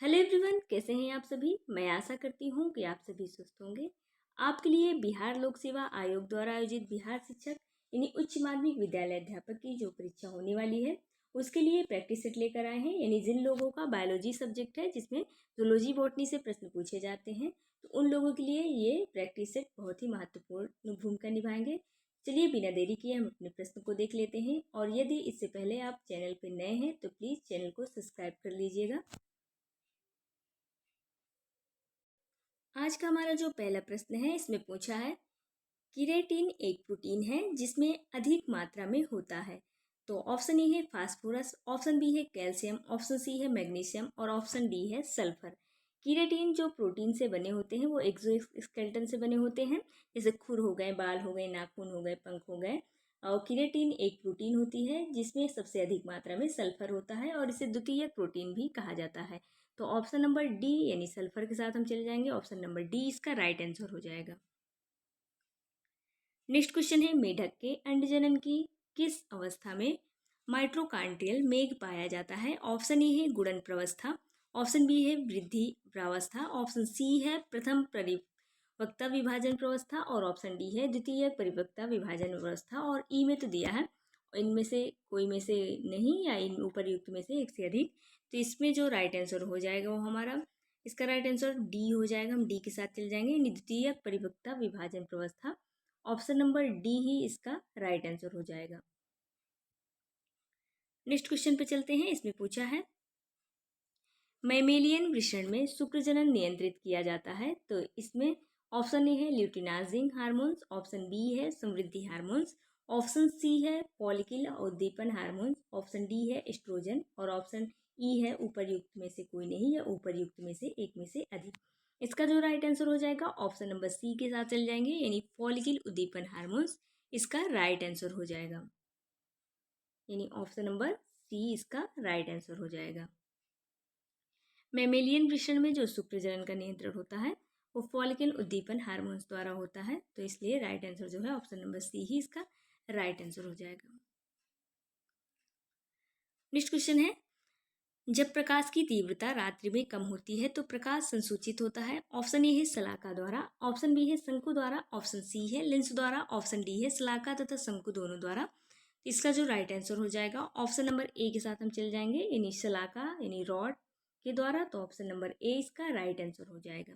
Hello everyone, कैसे हैं आप सभी। मैं आशा करती हूँ कि आप सभी स्वस्थ होंगे। आपके लिए बिहार लोक सेवा आयोग द्वारा आयोजित बिहार शिक्षक यानी उच्च माध्यमिक विद्यालय अध्यापक की जो परीक्षा होने वाली है उसके लिए प्रैक्टिस सेट लेकर आए हैं। यानी जिन लोगों का बायोलॉजी सब्जेक्ट है जिसमें जूलॉजी बॉटनी से प्रश्न पूछे जाते हैं तो उन लोगों के लिए ये प्रैक्टिस सेट बहुत ही महत्वपूर्ण भूमिका निभाएंगे। चलिए बिना देरी किए हम अपने प्रश्न को देख लेते हैं, और यदि इससे पहले आप चैनल पर नए हैं तो प्लीज़ चैनल को सब्सक्राइब कर लीजिएगा। आज का हमारा जो पहला प्रश्न है इसमें पूछा है, किरेटिन एक प्रोटीन है जिसमें अधिक मात्रा में होता है। तो ऑप्शन ए है फास्फोरस, ऑप्शन बी है कैल्शियम, ऑप्शन सी है मैग्नीशियम और ऑप्शन डी है सल्फर। किरेटिन जो प्रोटीन से बने होते हैं वो एक्सोस्केलेटन से बने होते हैं, जैसे खुर हो गए, बाल हो गए, नाखून हो गए, पंख हो गए। और किरेटिन एक प्रोटीन होती है जिसमें सबसे अधिक मात्रा में सल्फर होता है और इसे द्वितीयक प्रोटीन भी कहा जाता है। तो ऑप्शन नंबर डी यानी सल्फर के साथ हम चले जाएंगे। ऑप्शन नंबर डी इसका राइट आंसर हो जाएगा। नेक्स्ट क्वेश्चन है, मेढक के अंडजनन की किस अवस्था में माइट्रोकांड्रियल मेघ पाया जाता है। ऑप्शन ए है गुणन प्रवस्था, ऑप्शन बी है वृद्धि प्रावस्था, ऑप्शन सी है प्रथम परिपक्वता विभाजन प्रवस्था और ऑप्शन डी है द्वितीय परिपक्वता विभाजन व्यवस्था। और ई में तो दिया है इनमें से कोई में से नहीं या इन उपर्युक्त में से एक से अधिक। तो इसमें जो राइट आंसर हो जाएगा वो हमारा इसका राइट आंसर डी हो जाएगा। हम डी के साथ चले जाएंगे, द्वितीय परिपक्वता विभाजन प्रवस्था। ऑप्शन नंबर डी ही इसका राइट आंसर हो जाएगा। नेक्स्ट क्वेश्चन पे चलते हैं। इसमें पूछा है, मैमेलियन वृषण में शुक्रजनन नियंत्रित किया जाता है। तो इसमें ऑप्शन ए है ल्यूटिनाजिंग हार्मोन्स, ऑप्शन बी है समृद्धि हार्मोन्स, ऑप्शन सी है फॉलिकल उद्दीपन हार्मोन्स, ऑप्शन डी है एस्ट्रोजन और ऑप्शन ई है उपर्युक्त में से कोई नहीं या उपर्युक्त में से एक में से अधिक। इसका जो राइट आंसर हो जाएगा ऑप्शन नंबर सी के साथ चल जाएंगे, यानी फॉलिकल उद्दीपन हार्मोन्स इसका राइट आंसर हो जाएगा। यानी ऑप्शन नंबर सी इसका राइट आंसर हो जाएगा। मैमेलियन वृषण में जो शुक्रजनन का नियंत्रण होता है वो फॉलिकल उद्दीपन हार्मोन्स द्वारा होता है, तो इसलिए राइट आंसर जो है ऑप्शन नंबर सी ही इसका राइट आंसर हो जाएगा। नेक्स्ट क्वेश्चन है, जब प्रकाश की तीव्रता रात्रि में कम होती है तो प्रकाश संसूचित होता है। ऑप्शन ए है शलाका द्वारा, ऑप्शन बी है शंकु द्वारा, ऑप्शन सी है लेंस द्वारा, ऑप्शन डी है शलाका तथा शंकु दोनों द्वारा। इसका जो राइट आंसर हो जाएगा ऑप्शन नंबर ए के साथ हम चल जाएंगे, यानी शलाका यानी रॉड के द्वारा। तो ऑप्शन नंबर ए इसका राइट आंसर हो जाएगा।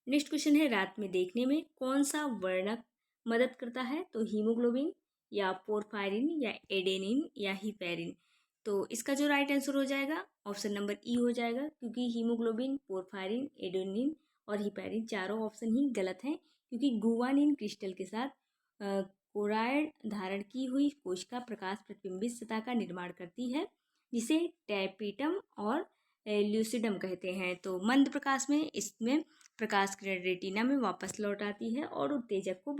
नेक्स्ट क्वेश्चन है, रात में देखने में कौन सा वर्णक मदद करता है। तो हीमोग्लोबिन या पोरफायरिन या एडेनिन या हिपैरिन। तो इसका जो राइट आंसर हो जाएगा ऑप्शन नंबर ई हो जाएगा, क्योंकि हीमोग्लोबिन, पोरफायरिन, एडेनिन और हिपैरिन चारों ऑप्शन ही गलत हैं, क्योंकि गुवानिन क्रिस्टल के साथ कोराइड धारण की हुई कोशिका प्रकाश प्रतिबिंबित सतह का निर्माण करती है, जिसे टैपिटम और ल्यूसिडम कहते हैं। तो मंद प्रकाश में इसमें प्रकाश किरण रेटिना में वापस लौट आती है और उत्तेजक को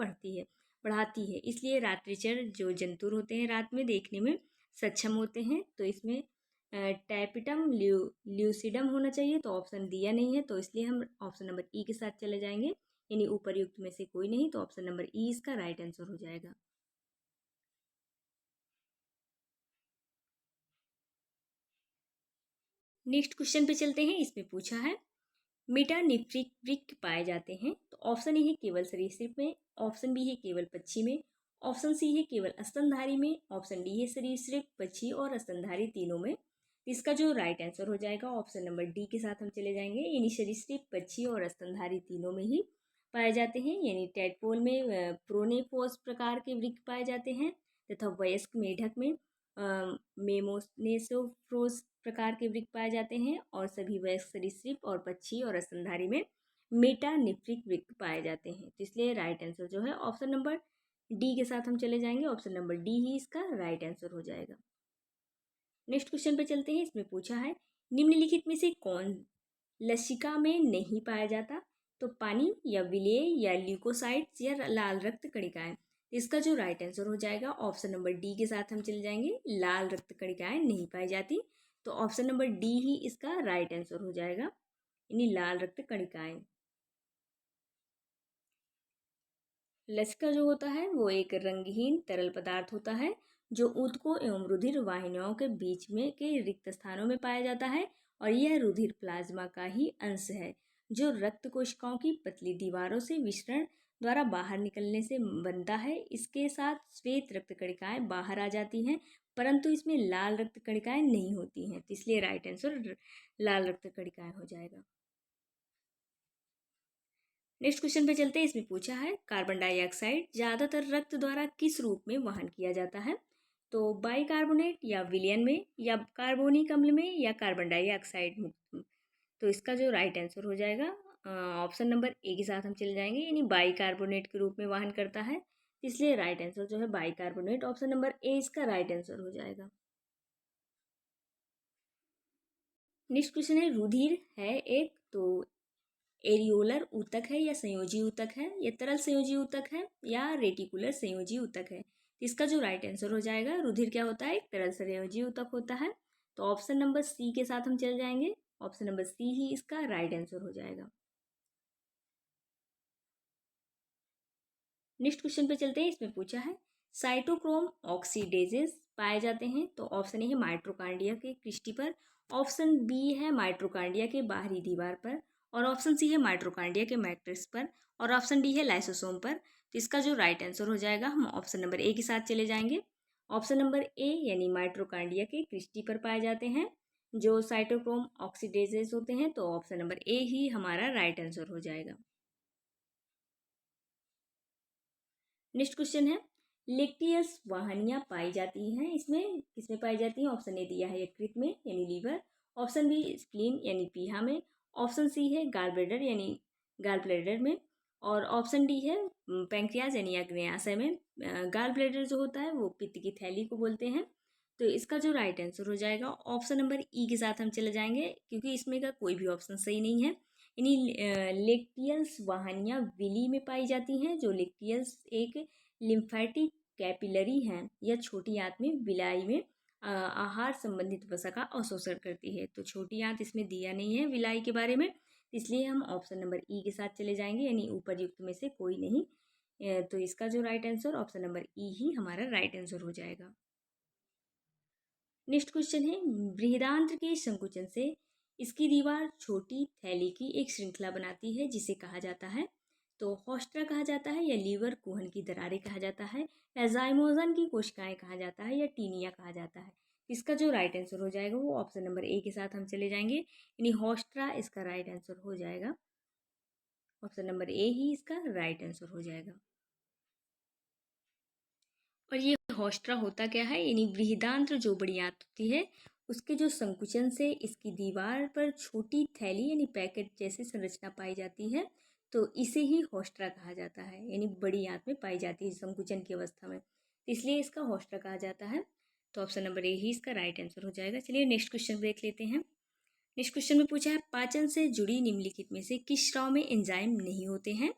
बढ़ाती है। इसलिए रात्रिचर जो जंतुर होते हैं रात में देखने में सक्षम होते हैं। तो इसमें टैपिटम ल्यूसिडम होना चाहिए, तो ऑप्शन दिया नहीं है, तो इसलिए हम ऑप्शन नंबर ई के साथ चले जाएंगे, यानी उपर्युक्त में से कोई नहीं। तो ऑप्शन नंबर ई इसका राइट आंसर हो जाएगा। नेक्स्ट क्वेश्चन पे चलते हैं। इसमें पूछा है, मेटानिफ्रिक वृक्क पाए जाते हैं। तो ऑप्शन ए है केवल सरीसृप में, ऑप्शन बी है केवल पक्षी में, ऑप्शन सी है केवल स्तनधारी में, ऑप्शन डी है सरीसृप, पक्षी और स्तनधारी तीनों में। इसका जो राइट आंसर हो जाएगा ऑप्शन नंबर डी के साथ हम चले जाएंगे, यानी सरीसृप, पक्षी और स्तनधारी तीनों में ही पाए जाते हैं। यानी टैडपोल में प्रोनेफोस प्रकार के वृक्क पाए जाते हैं तथा वयस्क मेढक में मेमोनेसोफ्रोस प्रकार के वृक्क पाए जाते हैं, और सभी वयस्क सरीसृप और पक्षी और स्तनधारी में मेटानिफ्रिक वृक्क पाए जाते हैं। तो इसलिए राइट आंसर जो है ऑप्शन नंबर डी के साथ हम चले जाएंगे, ऑप्शन नंबर डी ही इसका राइट आंसर हो जाएगा। नेक्स्ट क्वेश्चन पे चलते हैं। इसमें पूछा है, निम्नलिखित में से कौन लसिका में नहीं पाया जाता। तो पानी या विलेय या ल्यूकोसाइट्स या लाल रक्त कणिकाएं। इसका जो राइट आंसर हो जाएगा ऑप्शन नंबर डी के साथ हम चले जाएंगे, लाल रक्त कणिकाएं नहीं पाई जाती। तो ऑप्शन नंबर डी ही इसका राइट आंसर हो जाएगा, यानी लाल रक्त कणिकाएं। लसिका जो होता है वो एक रंगहीन तरल पदार्थ होता है जो ऊतकों एवं रुधिर वाहिनियों के बीच में के रिक्त स्थानों में पाया जाता है और यह रुधिर प्लाज्मा का ही अंश है जो रक्त कोशिकाओं की पतली दीवारों से विसरण द्वारा बाहर निकलने से बनता है। इसके साथ श्वेत रक्त कणिकाएं बाहर आ जाती हैं, परंतु इसमें लाल रक्त कणिकाएं नहीं होती हैं, तो इसलिए राइट आंसर लाल रक्त कणिकाएं हो जाएगा। नेक्स्ट क्वेश्चन पे चलते हैं। इसमें पूछा है कार्बन डाइऑक्साइड ज़्यादातर रक्त द्वारा किस रूप में वहन किया जाता है? तो बाइकार्बोनेट या विलयन में या कार्बोनिक अम्ल में या कार्बन डाइऑक्साइड मुक्त। तो इसका जो राइट आंसर हो जाएगा ऑप्शन नंबर ए के साथ हम चले जाएंगे, यानी बाइकार्बोनेट के रूप में वहन करता है, इसलिए राइट आंसर जो है बाइकार्बोनेट, ऑप्शन नंबर ए इसका राइट आंसर हो जाएगा। नेक्स्ट क्वेश्चन है रुधिर है एक तो एरियोलर ऊतक है या संयोजी ऊतक है या तरल संयोजी ऊतक है या रेटिकुलर संयोजी ऊतक है। इसका जो राइट आंसर हो जाएगा रुधिर क्या होता है, एक तरल संयोजी ऊतक होता है, तो ऑप्शन नंबर सी के साथ हम चल जाएंगे, ऑप्शन नंबर सी ही इसका राइट आंसर हो जाएगा। नेक्स्ट क्वेश्चन पे चलते हैं। इसमें पूछा है साइटोक्रोम ऑक्सीडेजेस पाए जाते हैं, तो ऑप्शन ए है माइट्रोकांडिया के क्रिस्टी पर, ऑप्शन बी है माइट्रोकांडिया के बाहरी दीवार पर, और ऑप्शन सी है माइट्रोकांडिया के मैट्रिक्स पर, और ऑप्शन डी है लाइसोसोम पर। तो इसका जो राइट आंसर हो जाएगा हम ऑप्शन नंबर ए के साथ चले जाएंगे। ऑप्शन नंबर ए यानी माइट्रोकांडिया के क्रिस्टी पर पाए जाते हैं जो साइटोक्रोम ऑक्सीडेजेस होते हैं, तो ऑप्शन नंबर ए ही हमारा राइट आंसर हो जाएगा। नेक्स्ट क्वेश्चन है लेक्टियस वाहनियाँ पाई जाती हैं, इसमें किसमें पाई जाती हैं? ऑप्शन ए दिया है यकृत में यानी लीवर, ऑप्शन बी स्प्लीन यानी पीहा में, ऑप्शन सी है गाल ब्लैडर यानी गाल ब्लैडर में, और ऑप्शन डी है पैंक्रियाज यानी अग्न्याशय में। गाल ब्लैडर जो होता है वो पित्त की थैली को बोलते हैं, तो इसका जो राइट आंसर हो जाएगा ऑप्शन नंबर ई के साथ हम चले जाएंगे, क्योंकि इसमें का कोई भी ऑप्शन सही नहीं है। यानी लेक्टियल्स वाहनियाँ विली में पाई जाती हैं, जो लेक्टियल्स एक लिम्फेटिक कैपिलरी हैं यह छोटी आंत में विलाई में आहार संबंधित वसा का अवशोषण करती है। तो छोटी आंत इसमें दिया नहीं है विलाई के बारे में, इसलिए हम ऑप्शन नंबर ई के साथ चले जाएंगे, यानी ऊपर युक्त में से कोई नहीं। तो इसका जो right answer option number E ही हमारा राइट आंसर हो जाएगा। नेक्स्ट क्वेश्चन है बृहदांत्र के संकुचन से इसकी दीवार छोटी थैली की एक श्रृंखला बनाती है जिसे कहा जाता है, तो हॉस्ट्रा कहा जाता है या लीवर कुहन की दरारें कहा जाता है या जाइमोजन की कोशिकाएं कहा जाता है या टीनिया कहा जाता है। इसका जो राइट आंसर हो जाएगा वो ऑप्शन नंबर ए के साथ हम चले जाएंगे, यानी हॉस्ट्रा इसका राइट आंसर हो जाएगा, ऑप्शन नंबर ए ही इसका राइट आंसर हो जाएगा। और ये हौस्ट्रा होता क्या है, यानी बृहदांत्र जो बड़ी आंत होती है उसके जो संकुचन से इसकी दीवार पर छोटी थैली यानी पैकेट जैसी संरचना पाई जाती है, तो इसे ही हौस्ट्रा कहा जाता है, यानी बड़ी आंत में पाई जाती है संकुचन की अवस्था में, इसलिए इसका हौस्ट्रा कहा जाता है। तो ऑप्शन नंबर ए ही इसका राइट आंसर हो जाएगा। चलिए नेक्स्ट क्वेश्चन देख लेते हैं। नेक्स्ट क्वेश्चन में पूछा है पाचन से जुड़ी निम्नलिखित में से किस स्राव में एंजाइम नहीं होते हैं?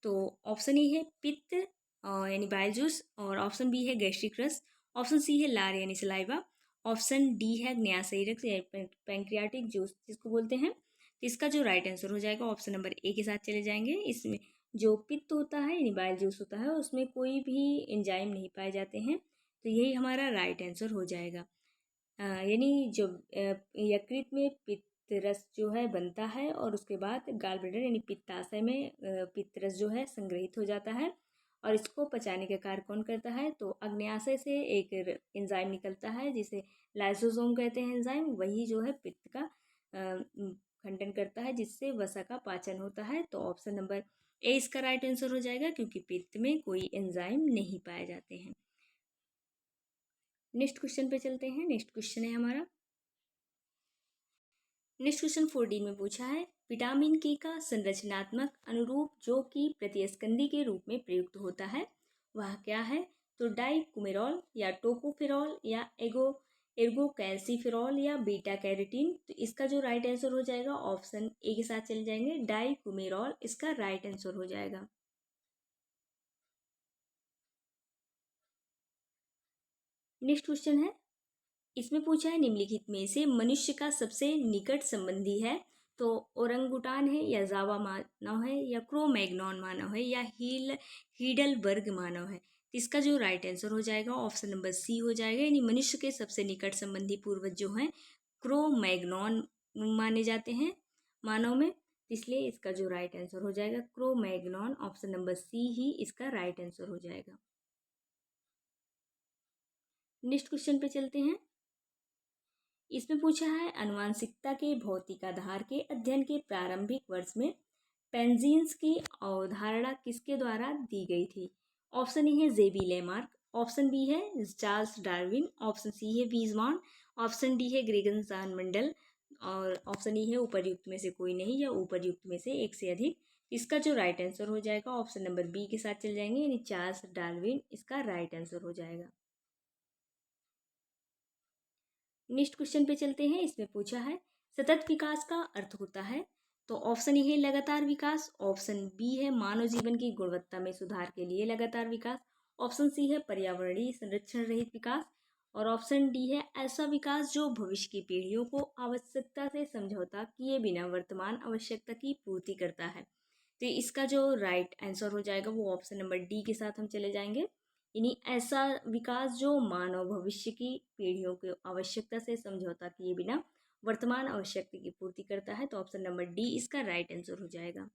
तो ऑप्शन ए है पित्त यानी बाइल जूस, और ऑप्शन बी है गैस्ट्रिक रस, ऑप्शन सी है लार यानी सलाइवा, ऑप्शन डी है ग्नासयी रस या पैंक्रियाटिक जूस जिसको बोलते हैं। तो इसका जो राइट आंसर हो जाएगा ऑप्शन नंबर ए के साथ चले जाएंगे। इसमें जो पित्त होता है यानी बाइल जूस होता है उसमें कोई भी एंजाइम नहीं पाए जाते हैं, तो यही हमारा राइट आंसर हो जाएगा। यानी जो यकृत में पित्त रस जो है बनता है और उसके बाद गाल ब्लैडर यानी पित्ताशय में पित्त रस जो है संग्रहित हो जाता है, और इसको पचाने का कार्य कौन करता है? तो अग्न्याशय से एक एंजाइम निकलता है जिसे लाइसोसोम कहते हैं एंजाइम, वही जो है पित्त का खंडन करता है जिससे वसा का पाचन होता है। तो ऑप्शन नंबर ए इसका राइट आंसर हो जाएगा, क्योंकि पित्त में कोई एंजाइम नहीं पाए जाते हैं। नेक्स्ट क्वेश्चन पे चलते हैं। नेक्स्ट क्वेश्चन है हमारा, नेक्स्ट क्वेश्चन 14 में पूछा है विटामिन के का संरचनात्मक अनुरूप जो कि प्रतिस्कंदी के रूप में प्रयुक्त होता है वह क्या है? तो डाइकुमेरॉल या टोकोफेरॉल या एर्गोकैल्सिफेरॉल या बीटा कैरोटीन। तो इसका जो राइट आंसर हो जाएगा ऑप्शन ए के साथ चले जाएंगे, डाइकुमेरॉल इसका राइट आंसर हो जाएगा। नेक्स्ट क्वेश्चन है, इसमें पूछा है निम्नलिखित में से मनुष्य का सबसे निकट संबंधी है, तो ओरंगुटान है या जावा मानव है या क्रोमैग्नॉन मानव है या हीडलबर्ग मानव है। इसका जो राइट आंसर हो जाएगा ऑप्शन नंबर सी हो जाएगा, यानी मनुष्य के सबसे निकट संबंधी पूर्वज जो हैं क्रो मैग्नॉन माने जाते हैं मानव में, इसलिए इसका जो राइट आंसर हो जाएगा Cro Magnon, option number C ही इसका राइट आंसर हो जाएगा। नेक्स्ट क्वेश्चन पे चलते हैं। इसमें पूछा है आनुवांशिकता के भौतिक आधार के अध्ययन के प्रारंभिक वर्ष में पेंजीन्स की अवधारणा किसके द्वारा दी गई थी। ऑप्शन ए है जेबी लेमार्क, ऑप्शन बी है चार्ल्स डार्विन, ऑप्शन सी है वीजमान, ऑप्शन डी है ग्रेगन सान मंडल और ऑप्शन ई है उपर्युक्त में से कोई नहीं या उपर्युक्त में से एक से अधिक। इसका जो राइट आंसर हो जाएगा ऑप्शन नंबर बी के साथ चल जाएंगे, यानी चार्ल्स डार्विन इसका राइट आंसर हो जाएगा। नेक्स्ट क्वेश्चन पे चलते हैं। इसमें पूछा है सतत विकास का अर्थ होता है, तो ऑप्शन ए है लगातार विकास, ऑप्शन बी है मानव जीवन की गुणवत्ता में सुधार के लिए लगातार विकास, ऑप्शन सी है पर्यावरणीय संरक्षण रहित विकास और ऑप्शन डी है ऐसा विकास जो भविष्य की पीढ़ियों को आवश्यकता से समझौता किए बिना वर्तमान आवश्यकता की पूर्ति करता है। तो इसका जो राइट आंसर हो जाएगा वो ऑप्शन नंबर डी के साथ हम चले जाएंगे, यानी ऐसा विकास जो मानव भविष्य की पीढ़ियों की आवश्यकता से समझौता किए बिना वर्तमान आवश्यकता की पूर्ति करता है, तो ऑप्शन नंबर डी इसका राइट आंसर हो जाएगा।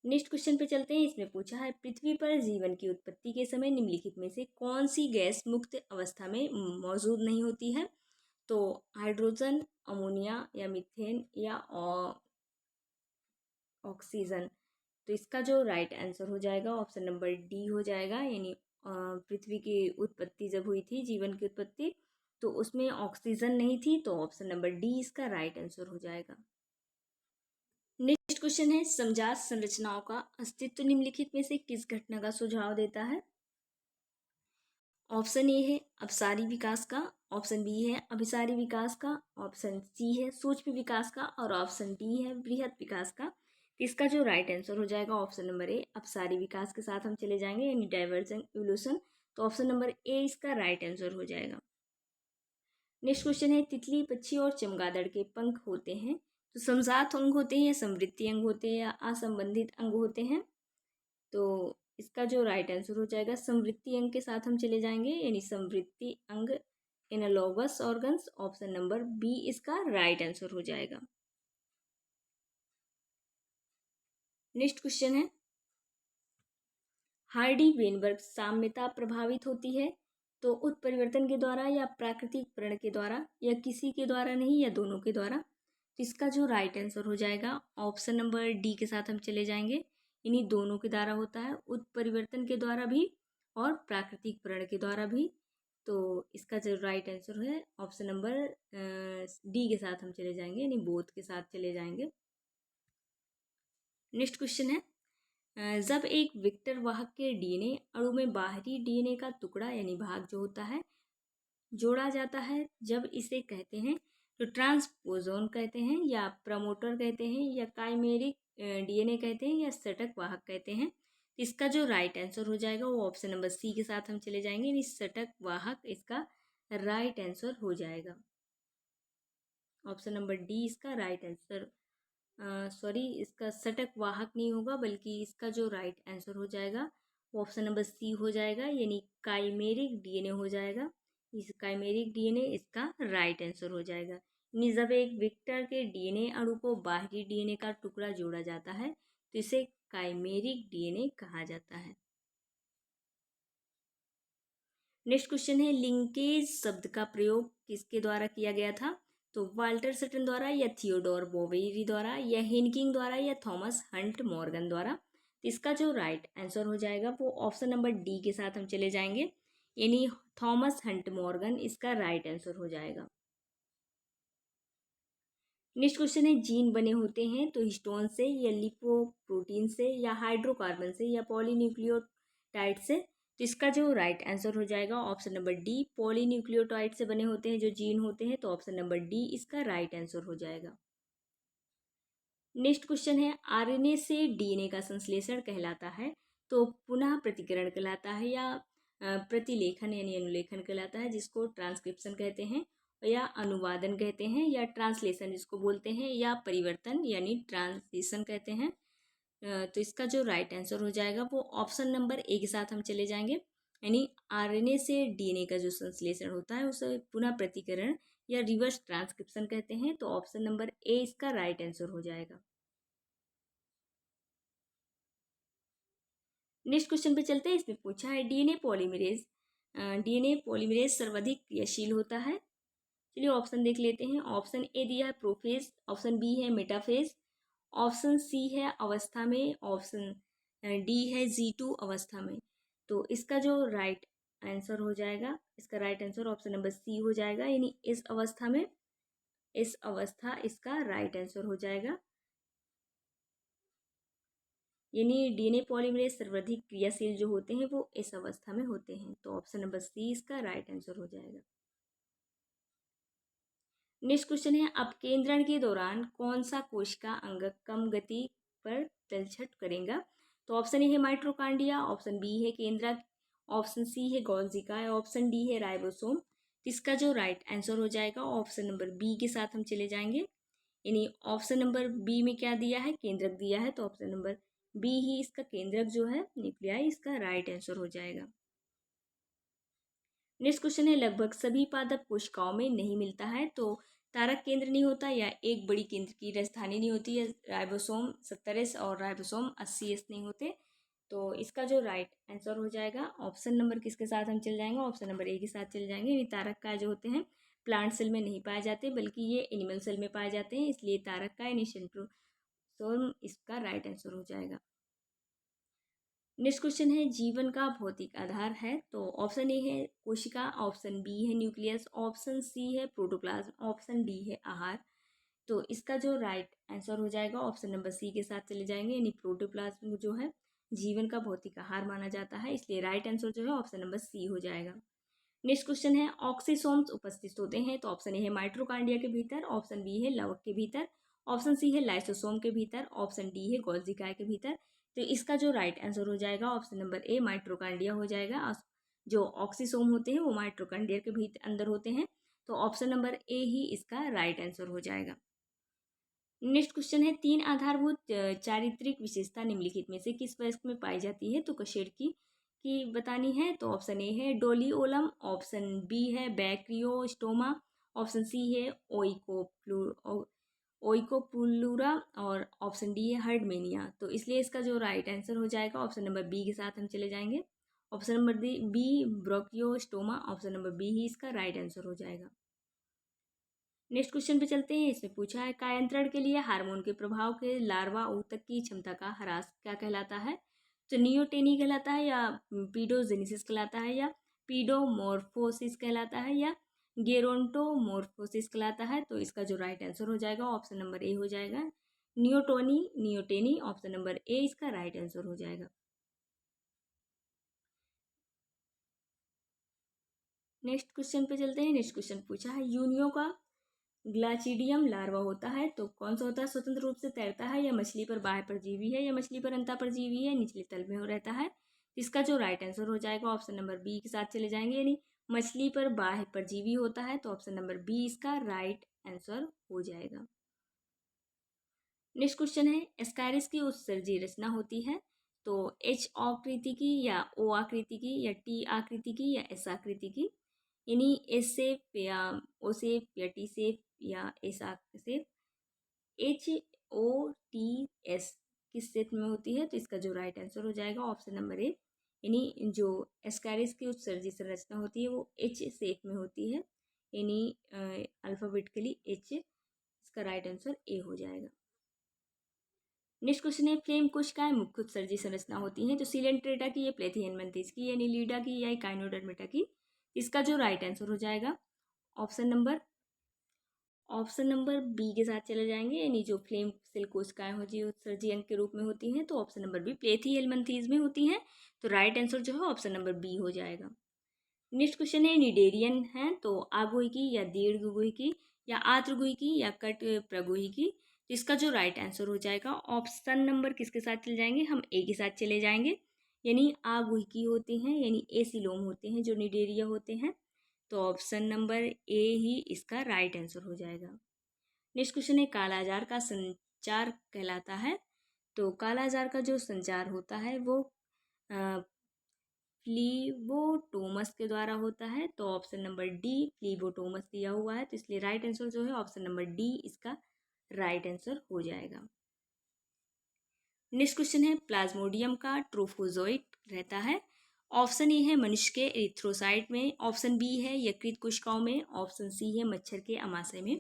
नेक्स्ट क्वेश्चन पे चलते हैं। इसमें पूछा है पृथ्वी पर जीवन की उत्पत्ति के समय निम्नलिखित में से कौन सी गैस मुक्त अवस्था में मौजूद नहीं होती है, तो हाइड्रोजन, अमोनिया या मीथेन या ऑक्सीजन। तो इसका जो राइट आंसर हो जाएगा ऑप्शन नंबर डी हो जाएगा, यानी पृथ्वी की उत्पत्ति जब हुई थी जीवन की उत्पत्ति तो उसमें ऑक्सीजन नहीं थी, तो ऑप्शन नंबर डी इसका राइट आंसर हो जाएगा। नेक्स्ट क्वेश्चन है समजात संरचनाओं का अस्तित्व निम्नलिखित में से किस घटना का सुझाव देता है। ऑप्शन ए है अपसारी विकास का, ऑप्शन बी है अभिसारी विकास का, ऑप्शन सी है सूक्ष्म विकास का और ऑप्शन डी है बृहत विकास का। इसका जो राइट आंसर हो जाएगा ऑप्शन नंबर ए अपसारी विकास के साथ हम चले जाएंगे, यानी डाइवर्जेंट इवोल्यूशन, तो ऑप्शन नंबर ए इसका राइट आंसर हो जाएगा। नेक्स्ट क्वेश्चन है तितली, पक्षी और चमगादड़ के पंख होते हैं तो समजात अंग होते हैं या समवृत्ति अंग होते हैं या असंबंधित अंग होते हैं, तो इसका जो राइट आंसर हो जाएगा समवृत्ति अंग के साथ हम चले जाएंगे, यानी समवृत्ति अंग analogous organs, option number B इसका राइट आंसर हो जाएगा। नेक्स्ट क्वेश्चन है हार्डी वेनबर्ग साम्यता प्रभावित होती है तो उत्परिवर्तन के द्वारा या प्राकृतिक प्रण के द्वारा या किसी के द्वारा नहीं या दोनों के द्वारा, तो इसका जो राइट आंसर हो जाएगा ऑप्शन नंबर डी के साथ हम चले जाएंगे, इन्हीं दोनों के द्वारा होता है, उत्परिवर्तन के द्वारा भी और प्राकृतिक प्रण के द्वारा भी, तो इसका जो राइट आंसर है ऑप्शन नंबर डी के साथ हम चले जाएंगे, यानी बोथ के साथ चले जाएंगे। नेक्स्ट क्वेश्चन है जब एक वेक्टर वाहक के डीएनए अणु में बाहरी डीएनए का टुकड़ा यानी भाग जो होता है जोड़ा जाता है, जब इसे कहते हैं तो ट्रांसपोजोन कहते हैं या प्रमोटर कहते हैं या काइमेरिक डीएनए कहते हैं या सटक वाहक कहते हैं। इसका जो राइट आंसर हो जाएगा वो ऑप्शन नंबर सी के साथ हम चले जाएंगे, यानी सटक वाहक इसका राइट आंसर हो जाएगा। ऑप्शन नंबर डी इसका राइट आंसर, सॉरी इसका सटक वाहक नहीं होगा बल्कि इसका जो राइट आंसर हो जाएगा वो ऑप्शन नंबर सी हो जाएगा, यानी काइमेरिक डीएनए हो जाएगा। इस काइमेरिक डीएनए इसका राइट आंसर हो जाएगा, यानी जब एक वेक्टर के डीएनए अणु को बाहरी डीएनए का टुकड़ा जोड़ा जाता है तो इसे काइमेरिक डीएनए कहा जाता है। नेक्स्ट क्वेश्चन है लिंकेज शब्द का प्रयोग किसके द्वारा किया गया था, तो वाल्टर सटन द्वारा या थियोडोर बोवेरी द्वारा या हेनकिंग द्वारा या थॉमस हंट मॉर्गन द्वारा। इसका जो राइट आंसर हो जाएगा वो ऑप्शन नंबर डी के साथ हम चले जाएंगे, यानी थॉमस हंट मॉर्गन इसका राइट आंसर हो जाएगा। नेक्स्ट क्वेश्चन है जीन बने होते हैं तो हिस्टोन से या लिपोप्रोटीन से या हाइड्रोकार्बन से या पॉलीन्यूक्लियोटाइड से, तो इसका जो राइट आंसर हो जाएगा ऑप्शन नंबर डी पॉलीन्यूक्लियोटाइड से बने होते हैं जो जीन होते हैं, तो ऑप्शन नंबर डी इसका राइट आंसर हो जाएगा। नेक्स्ट क्वेश्चन है आरएनए से डीएनए का संश्लेषण कहलाता है तो पुनः प्रतिकरण कहलाता है या प्रतिलेखन यानी अनुलेखन कहलाता है जिसको ट्रांसक्रिप्शन कहते हैं या अनुवादन कहते हैं या ट्रांसलेशन जिसको बोलते हैं या परिवर्तन यानी ट्रांसलेशन कहते हैं। तो इसका जो राइट आंसर हो जाएगा वो ऑप्शन नंबर ए के साथ हम चले जाएंगे, यानी आरएनए से डीएनए का जो संश्लेषण होता है उसे पुनः प्रतिकरण या रिवर्स ट्रांसक्रिप्शन कहते हैं। तो ऑप्शन नंबर ए इसका राइट आंसर हो जाएगा। नेक्स्ट क्वेश्चन पे चलते हैं। इसमें पूछा है डीएनए पॉलीमरेज सर्वाधिक क्रियाशील होता है। चलिए ऑप्शन देख लेते हैं। ऑप्शन ए दिया है प्रोफेज, ऑप्शन बी है मेटाफेज, ऑप्शन सी है अवस्था में, ऑप्शन डी है G2 अवस्था में। तो इसका जो राइट आंसर हो जाएगा, इसका right answer option number C हो जाएगा, यानी इस अवस्था में, इस अवस्था इसका राइट आंसर हो जाएगा। यानी डीएनए पॉलीमरेज सर्वाधिक क्रियाशील जो होते हैं वो इस अवस्था में होते हैं। तो ऑप्शन नंबर सी इसका राइट आंसर हो जाएगा। नेक्स्ट क्वेश्चन है, अपकेंद्रण के दौरान कौन सा कोशिका अंग कम गति पर तलछट करेगा। तो ऑप्शन ए है माइट्रोकांडिया, ऑप्शन बी है केंद्रक, ऑप्शन सी है गोल्जिका, ऑप्शन डी है राइबोसोम। इसका जो राइट आंसर हो जाएगा ऑप्शन नंबर बी के साथ हम चले जाएंगे, यानी ऑप्शन नंबर बी में क्या दिया है, केंद्रक दिया है। तो ऑप्शन नंबर बी ही इसका केंद्रक जो है न्यूक्लियाई इसका राइट आंसर हो जाएगा। नेक्स्ट क्वेश्चन है, लगभग सभी पादप कोशिकाओं में नहीं मिलता है। तो तारक केंद्र नहीं होता या एक बड़ी केंद्र की राजधानी नहीं होती है, राइबोसोम 70S और राइबोसोम 80S नहीं होते। तो इसका जो राइट आंसर हो जाएगा ऑप्शन नंबर किसके साथ हम चल जाएंगे, ऑप्शन नंबर ए के साथ चल जाएंगे। यानी तारक का जो होते हैं प्लांट सेल में नहीं पाए जाते बल्कि ये एनिमल सेल में पाए जाते हैं, इसलिए तारक का यानी सेंट्रोसोम इसका राइट आंसर हो जाएगा। नेक्स्ट क्वेश्चन है, जीवन का भौतिक आधार है। तो ऑप्शन ए है कोशिका, ऑप्शन बी है न्यूक्लियस, ऑप्शन सी है प्रोटोप्लाज्म, ऑप्शन डी है आहार। तो इसका जो राइट आंसर हो जाएगा ऑप्शन नंबर सी के साथ चले जाएंगे, यानी प्रोटोप्लाज्म जो है जीवन का भौतिक आहार माना जाता है, इसलिए राइट आंसर जो है ऑप्शन नंबर सी हो जाएगा। नेक्स्ट क्वेश्चन है, ऑक्सीसोम्स उपस्थित होते हैं। तो ऑप्शन ए है माइट्रोकांडिया के भीतर, ऑप्शन बी है लवक के भीतर, ऑप्शन सी है लाइसोसोम के भीतर, ऑप्शन डी है गोल्जिकाय के भीतर। तो इसका जो राइट आंसर हो जाएगा ऑप्शन नंबर ए माइट्रोकांडिया हो जाएगा। जो ऑक्सीसोम होते हैं वो माइट्रोकांडिया के भीतर अंदर होते हैं। तो ऑप्शन नंबर ए ही इसका राइट आंसर हो जाएगा। नेक्स्ट क्वेश्चन है, तीन आधारभूत चारित्रिक विशेषता निम्नलिखित में से किस वयस्क में पाई जाती है। तो कशेर की बतानी है। तो ऑप्शन ए है डोलियोलम, ऑप्शन बी है बैक्रियोस्टोमा, ऑप्शन सी है ओइकोपुलुरा और ऑप्शन डी है हर्डमेनिया। तो इसलिए इसका जो राइट आंसर हो जाएगा ऑप्शन नंबर बी के साथ हम चले जाएंगे। Option number B Branchiostoma, option number B ही इसका राइट आंसर हो जाएगा। नेक्स्ट क्वेश्चन पे चलते हैं। इसमें पूछा है, कायंत्रण के लिए हार्मोन के प्रभाव के लार्वा ऊतक की क्षमता का ह्रास क्या कहलाता है। तो नियोटेनी कहलाता है, या पीडोजेनेसिस कहलाता है, या पीडोमोर्फोसिस कहलाता है, या गेरोंटोमोर्फोसिस कहलाता है। तो इसका जो राइट आंसर हो जाएगा ऑप्शन नंबर ए हो जाएगा, नियोटेनी ऑप्शन नंबर ए इसका राइट आंसर हो जाएगा। नेक्स्ट क्वेश्चन पे चलते हैं। नेक्स्ट क्वेश्चन पूछा है, यूनियो का ग्लाचिडियम लार्वा होता है तो कौन सा होता है, स्वतंत्र रूप से तैरता है, या मछली पर बाह्य परजीवी है, या मछली पर अंतः परजीवी है, निचले तल में हो रहता है। इसका जो राइट आंसर हो जाएगा ऑप्शन नंबर बी के साथ चले जाएंगे, यानी मछली पर बाह्य परजीवी होता है। तो ऑप्शन नंबर बी इसका राइट आंसर हो जाएगा। नेक्स्ट क्वेश्चन है, एस्कारिस की उत्सर्जी रचना होती है तो एच आकृति की, या ओ आकृति की, या टी आकृति की, या एस आकृति की। यानी एस सेप या ओ सेप या टी सेप या एस सेप, एच ओ टी एस किस सेप में होती है। तो इसका जो राइट आंसर हो जाएगा ऑप्शन नंबर ए, यानी जो एस्कारिस की उत्सर्जी संरचना होती है वो एच सेप में होती है, यानी अल्फाबेटिकली एच। इसका राइट आंसर ए हो जाएगा। नेक्स्ट क्वेश्चन है, फ्लेम कोशिकाएं मुख्य उत्सर्जी संरचना होती हैं, जो सीलेंट्रेटा की, या प्लेथियनमंथिस की, यानी लीडा की, या काइनोडर्मेटा की। इसका जो राइट आंसर हो जाएगा ऑप्शन नंबर बी के साथ चले जाएंगे, यानी जो फ्लेम सेल कोशिकाएं होती है उत्सर्जी अंग के रूप में होती हैं। तो ऑप्शन नंबर बी प्लेथियनमंथिस में होती हैं। तो राइट आंसर जो है ऑप्शन नंबर बी हो जाएगा। नेक्स्ट क्वेश्चन है, निडेरियन है तो आगुहिकी, या दीर्घगुहिकी, या आत्रगुहिकी, या कट प्रगुहिकी। तो इसका जो राइट आंसर हो जाएगा ऑप्शन नंबर किसके साथ चले जाएंगे, हम ए के साथ चले जाएंगे, यानी आगुहिकी होते हैं, यानी एसिलोम होते हैं जो निडेरिया होते हैं। तो ऑप्शन नंबर ए ही इसका राइट आंसर हो जाएगा। नेक्स्ट क्वेश्चन है, कालाजार का संचार कहलाता है तो काला जार का जो संचार होता है वो फ्लीबोटोमस के द्वारा होता है। तो ऑप्शन नंबर डी फ्लीबोटोमस दिया हुआ है, तो इसलिए राइट आंसर जो है ऑप्शन नंबर डी इसका राइट आंसर हो जाएगा। नेक्स्ट क्वेश्चन है प्लाज्मोडियम का ट्रोफोजोइट रहता है। ऑप्शन ए है मनुष्य के एरिथ्रोसाइट में, ऑप्शन बी है यकृत कोशिकाओं में, ऑप्शन सी है मच्छर के अमाशय में,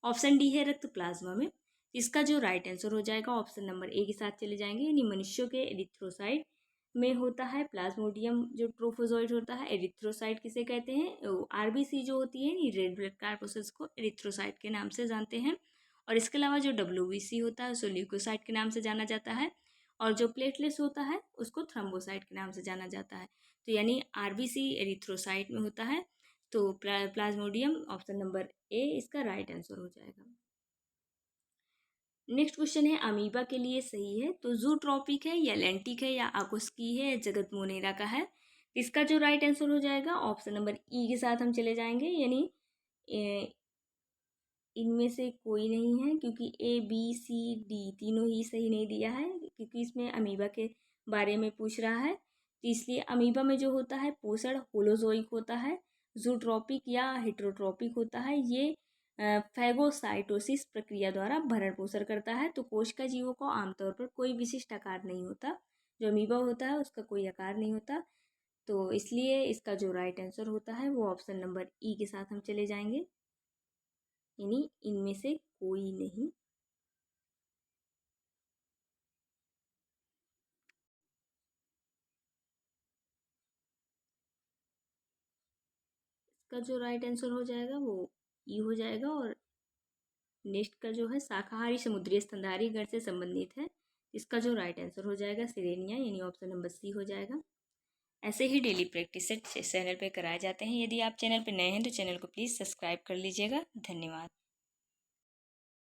ऑप्शन डी है रक्त प्लाज्मा में। इसका जो राइट आंसर हो जाएगा ऑप्शन नंबर ए के साथ चले जाएंगे, यानी मनुष्यों के एरिथ्रोसाइट में होता है प्लाज्मोडियम जो ट्रोफोजोइट होता है। एरिथ्रोसाइट किसे कहते हैं? आरबीसी जो होती है रेड ब्लड कार्पोसेल्स को एरिथ्रोसाइट के नाम से जानते हैं। और इसके अलावा जो डब्ल्यूबीसी होता है उसे ल्यूकोसाइट के नाम से जाना जाता है, और जो प्लेटलेट्स होता है उसको थ्रोम्बोसाइट के नाम से जाना जाता है। तो यानी आरबीसी एरिथ्रोसाइट में होता है, तो प्लाज्मोडियम ऑप्शन नंबर ए इसका राइट आंसर हो जाएगा। नेक्स्ट क्वेश्चन है अमीबा के लिए सही है तो जूट्रॉपिक है या लेंटिक है या आकुस्की है या जगत मोनेरा का है। इसका जो राइट आंसर हो जाएगा ऑप्शन नंबर ई के साथ हम चले जाएंगे, यानी इनमें से कोई नहीं है, क्योंकि ए बी सी डी तीनों ही सही नहीं दिया है, क्योंकि इसमें अमीबा के बारे में पूछ रहा है। तो इसलिए अमीबा में जो होता है पोषण होलोजोइक होता है, जूट्रॉपिक या हेट्रोट्रॉपिक होता है। ये फैगोसाइटोसिस प्रक्रिया द्वारा भरण पोषण करता है। तो कोशिका जीवों को आमतौर पर कोई विशिष्ट आकार नहीं होता, जो अमीबा होता है उसका कोई आकार नहीं होता। तो इसलिए इसका जो राइट आंसर होता है वो ऑप्शन नंबर ई के साथ हम चले जाएंगे, यानी इनमें से कोई नहीं। इसका जो राइट आंसर हो जाएगा वो ई हो जाएगा। और नेक्स्ट का जो है शाकाहारी समुद्री स्तनधारी गण से संबंधित है, इसका जो राइट आंसर हो जाएगा सिरेनिया, यानी ऑप्शन नंबर सी हो जाएगा। ऐसे ही डेली प्रैक्टिस सेट चैनल पे कराए जाते हैं। यदि आप चैनल पे नए हैं तो चैनल को प्लीज़ सब्सक्राइब कर लीजिएगा। धन्यवाद।